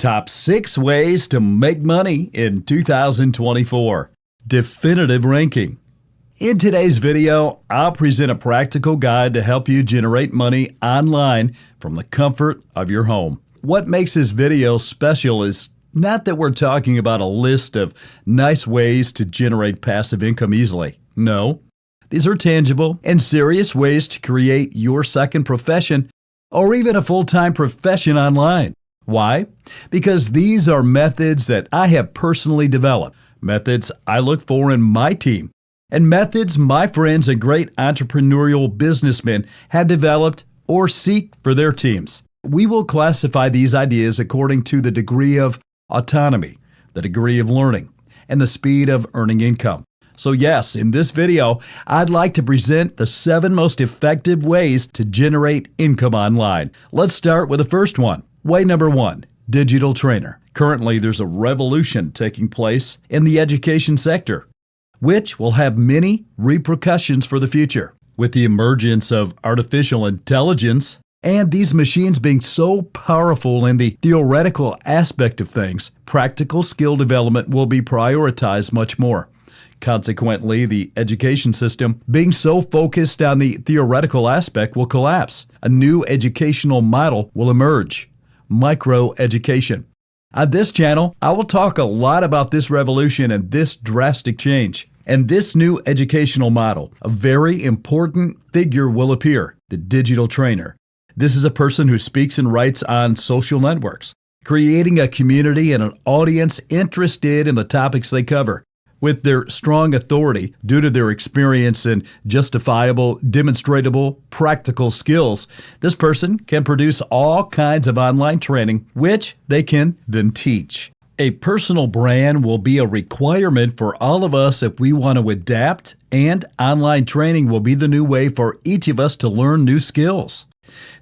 Top 6 ways to make money in 2024. Definitive ranking. In today's video, I'll present a practical guide to help you generate money online from the comfort of your home. What makes this video special is not that we're talking about a list of nice ways to generate passive income easily. No, these are tangible and serious ways to create your second profession or even a full-time profession online. Why? Because these are methods that I have personally developed, methods I look for in my team, and methods my friends and great entrepreneurial businessmen have developed or seek for their teams. We will classify these ideas according to the degree of autonomy, the degree of learning, and the speed of earning income. So yes, in this video, I'd like to present the 7 most effective ways to generate income online. Let's start with the first one. Way number 1, digital trainer. Currently, there's a revolution taking place in the education sector, which will have many repercussions for the future. With the emergence of artificial intelligence and these machines being so powerful in the theoretical aspect of things, practical skill development will be prioritized much more. Consequently, the education system, being so focused on the theoretical aspect, will collapse. A new educational model will emerge. Microeducation. On this channel, I will talk a lot about this revolution and this drastic change. And this new educational model, a very important figure will appear, the digital trainer. This is a person who speaks and writes on social networks, creating a community and an audience interested in the topics they cover. With their strong authority due to their experience and justifiable, demonstratable, practical skills, this person can produce all kinds of online training, which they can then teach. A personal brand will be a requirement for all of us if we want to adapt, and online training will be the new way for each of us to learn new skills.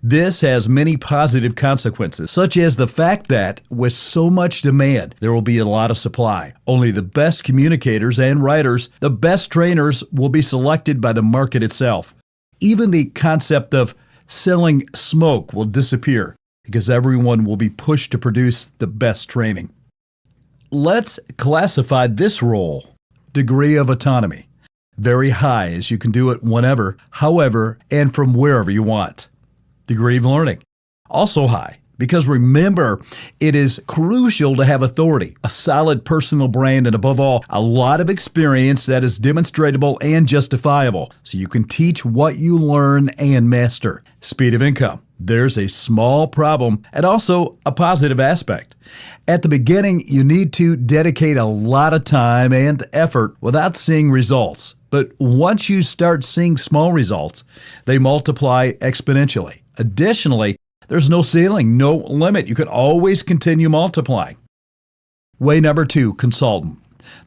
This has many positive consequences, such as the fact that with so much demand, there will be a lot of supply. Only the best communicators and writers, the best trainers, will be selected by the market itself. Even the concept of selling smoke will disappear because everyone will be pushed to produce the best training. Let's classify this role. Degree of autonomy. Very high, as you can do it whenever, however, and from wherever you want. Degree of learning, also high, because remember, it is crucial to have authority, a solid personal brand, and above all, a lot of experience that is demonstratable and justifiable, so you can teach what you learn and master. Speed of income. There's a small problem and also a positive aspect. At the beginning, you need to dedicate a lot of time and effort without seeing results. But once you start seeing small results, they multiply exponentially. Additionally, there's no ceiling, no limit. You can always continue multiplying. Way number 2, consultant.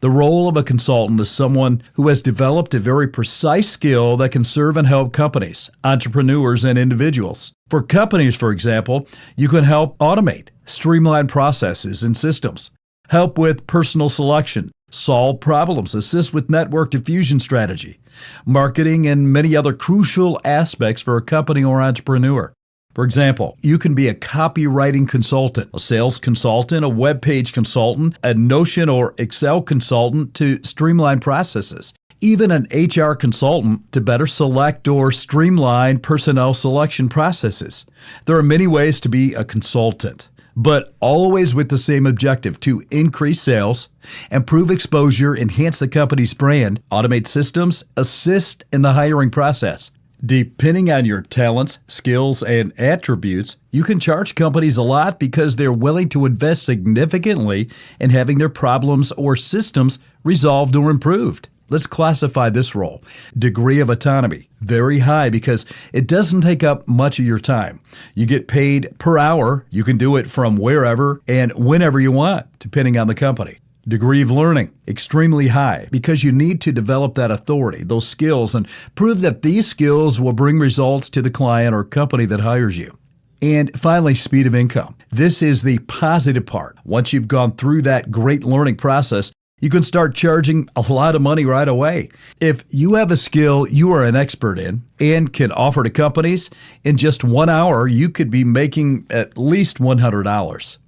The role of a consultant is someone who has developed a very precise skill that can serve and help companies, entrepreneurs, and individuals. For companies, for example, you can help automate, streamline processes and systems, help with personal selection, solve problems, assist with network diffusion strategy, marketing, and many other crucial aspects for a company or entrepreneur. For example, you can be a copywriting consultant, a sales consultant, a web page consultant, a Notion or Excel consultant to streamline processes, even an HR consultant to better select or streamline personnel selection processes. There are many ways to be a consultant, but always with the same objective: to increase sales, improve exposure, enhance the company's brand, automate systems, assist in the hiring process. Depending on your talents, skills, and attributes, you can charge companies a lot because they're willing to invest significantly in having their problems or systems resolved or improved. Let's classify this role. Degree of autonomy, very high because it doesn't take up much of your time. You get paid per hour. You can do it from wherever and whenever you want, depending on the company. Degree of learning, extremely high because you need to develop that authority, those skills, and prove that these skills will bring results to the client or company that hires you. And finally, speed of income. This is the positive part. Once you've gone through that great learning process, you can start charging a lot of money right away. If you have a skill you are an expert in and can offer to companies, in just 1 hour, you could be making at least $100.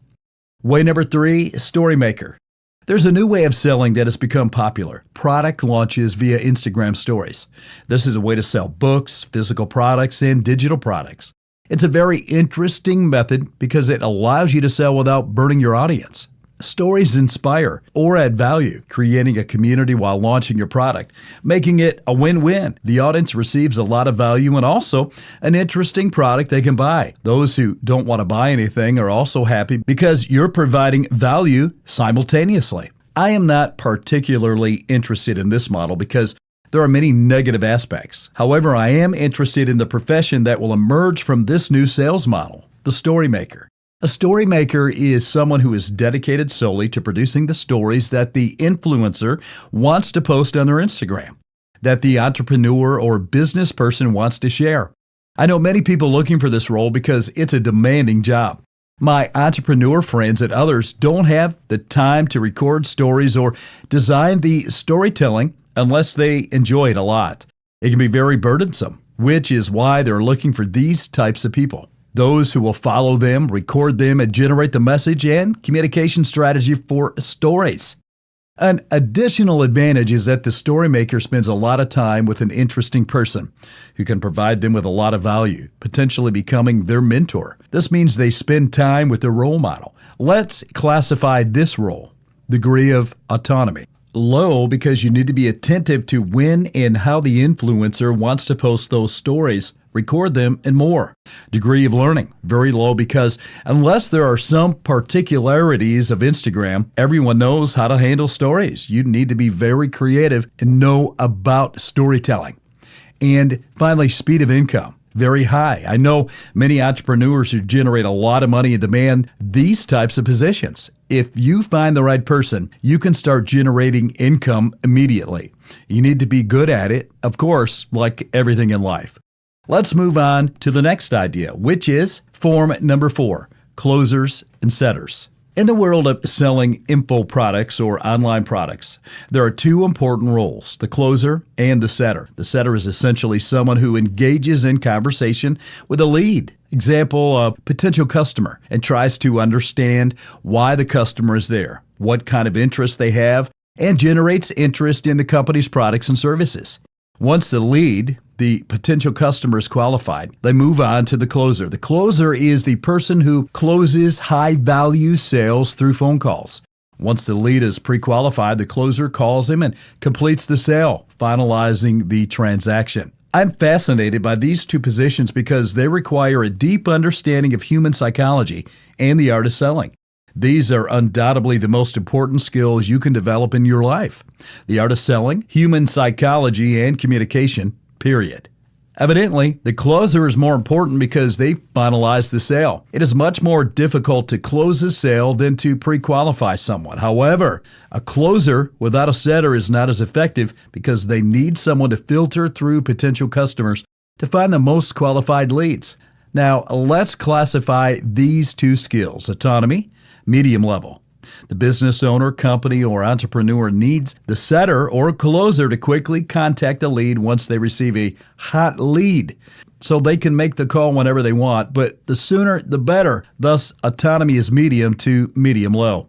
Way number 3, story maker. There's a new way of selling that has become popular: product launches via Instagram stories. This is a way to sell books, physical products, and digital products. It's a very interesting method because it allows you to sell without burning your audience. Stories inspire or add value, creating a community while launching your product, making it a win-win. The audience receives a lot of value and also an interesting product they can buy. Those who don't want to buy anything are also happy because you're providing value simultaneously. I am not particularly interested in this model because there are many negative aspects. However, I am interested in the profession that will emerge from this new sales model: the story maker. A story maker is someone who is dedicated solely to producing the stories that the influencer wants to post on their Instagram, that the entrepreneur or business person wants to share. I know many people looking for this role because it's a demanding job. My entrepreneur friends and others don't have the time to record stories or design the storytelling unless they enjoy it a lot. It can be very burdensome, which is why they're looking for these types of people. Those who will follow them, record them, and generate the message and communication strategy for stories. An additional advantage is that the story maker spends a lot of time with an interesting person who can provide them with a lot of value, potentially becoming their mentor. This means they spend time with their role model. Let's classify this role: degree of autonomy. Low, because you need to be attentive to when and how the influencer wants to post those stories, record them, and more. Degree of learning, very low, because unless there are some particularities of Instagram, everyone knows how to handle stories. You need to be very creative and know about storytelling. And finally, speed of income, very high. I know many entrepreneurs who generate a lot of money and demand these types of positions. If you find the right person, you can start generating income immediately. You need to be good at it, of course, like everything in life. Let's move on to the next idea, which is form number 4, closers and setters. In the world of selling info products or online products, there are 2 important roles: the closer and the setter. The setter is essentially someone who engages in conversation with a lead, example, a potential customer, and tries to understand why the customer is there, what kind of interest they have, and generates interest in the company's products and services. Once the lead, the potential customer, is qualified, they move on to the closer. The closer is the person who closes high-value sales through phone calls. Once the lead is pre-qualified, the closer calls him and completes the sale, finalizing the transaction. I'm fascinated by these 2 positions because they require a deep understanding of human psychology and the art of selling. These are undoubtedly the most important skills you can develop in your life: the art of selling, human psychology, and communication, period. Evidently, the closer is more important because they finalize the sale. It is much more difficult to close a sale than to pre-qualify someone. However, a closer without a setter is not as effective because they need someone to filter through potential customers to find the most qualified leads. Now, let's classify these 2 skills: autonomy, medium level. The business owner, company, or entrepreneur needs the setter or closer to quickly contact the lead once they receive a hot lead, so they can make the call whenever they want, but the sooner the better. Thus, autonomy is medium to medium low.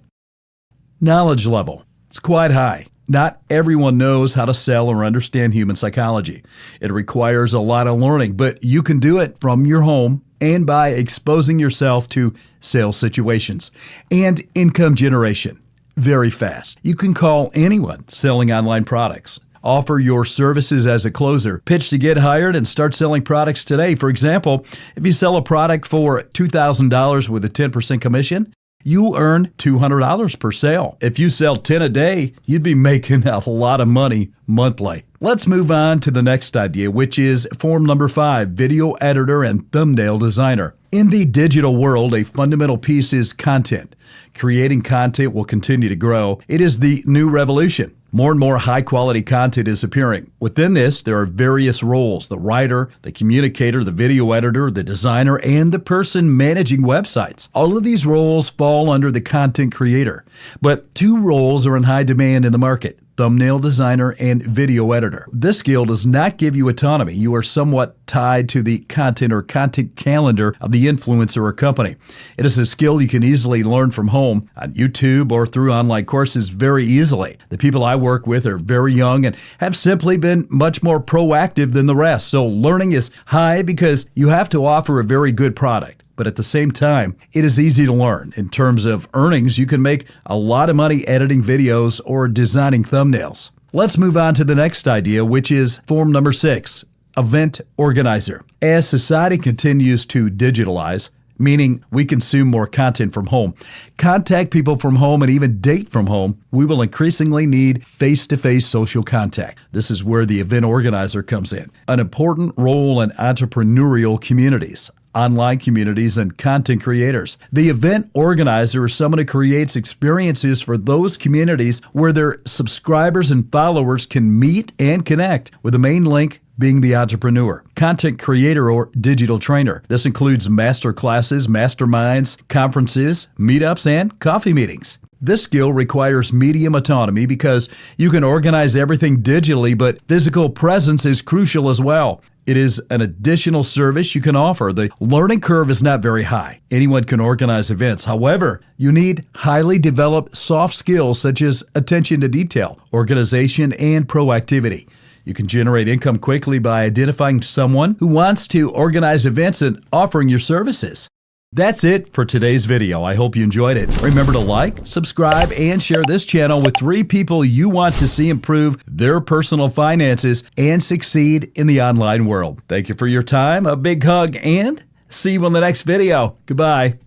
Knowledge level. It's quite high. Not everyone knows how to sell or understand human psychology. It requires a lot of learning, but you can do it from your home and by exposing yourself to sales situations. And income generation, very fast. You can call anyone selling online products. Offer your services as a closer. Pitch to get hired and start selling products today. For example, if you sell a product for $2,000 with a 10% commission, you earn $200 per sale. If you sell 10 a day, you'd be making a lot of money monthly. Let's move on to the next idea, which is form number 5, video editor and thumbnail designer. In the digital world, a fundamental piece is content. Creating content will continue to grow. It is the new revolution. More and more high-quality content is appearing. Within this, there are various roles: the writer, the communicator, the video editor, the designer, and the person managing websites. All of these roles fall under the content creator. But 2 roles are in high demand in the market: thumbnail designer, and video editor. This skill does not give you autonomy. You are somewhat tied to the content or content calendar of the influencer or company. It is a skill you can easily learn from home, on YouTube, or through online courses very easily. The people I work with are very young and have simply been much more proactive than the rest. So learning is high because you have to offer a very good product. But at the same time, it is easy to learn. In terms of earnings, you can make a lot of money editing videos or designing thumbnails. Let's move on to the next idea, which is form number 6, event organizer. As society continues to digitalize, meaning we consume more content from home, contact people from home, and even date from home, we will increasingly need face-to-face social contact. This is where the event organizer comes in. An important role in entrepreneurial communities, online communities, and content creators. The event organizer is someone who creates experiences for those communities where their subscribers and followers can meet and connect, with the main link being the entrepreneur, content creator, or digital trainer. This includes master classes, masterminds, conferences, meetups, and coffee meetings. This skill requires medium autonomy because you can organize everything digitally, but physical presence is crucial as well. It is an additional service you can offer. The learning curve is not very high. Anyone can organize events. However, you need highly developed soft skills such as attention to detail, organization, and proactivity. You can generate income quickly by identifying someone who wants to organize events and offering your services. That's it for today's video. I hope you enjoyed it. Remember to like, subscribe, and share this channel with 3 people you want to see improve their personal finances and succeed in the online world. Thank you for your time, a big hug, and see you on the next video. Goodbye.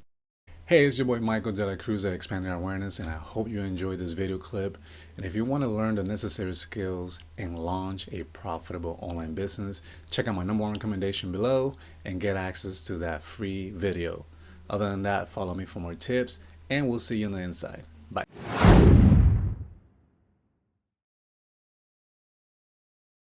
Hey, it's your boy Michael De La Cruz at Expanding Our Awareness, and I hope you enjoyed this video clip. And if you want to learn the necessary skills and launch a profitable online business, check out my #1 recommendation below and get access to that free video. Other than that, follow me for more tips, and we'll see you on the inside. Bye.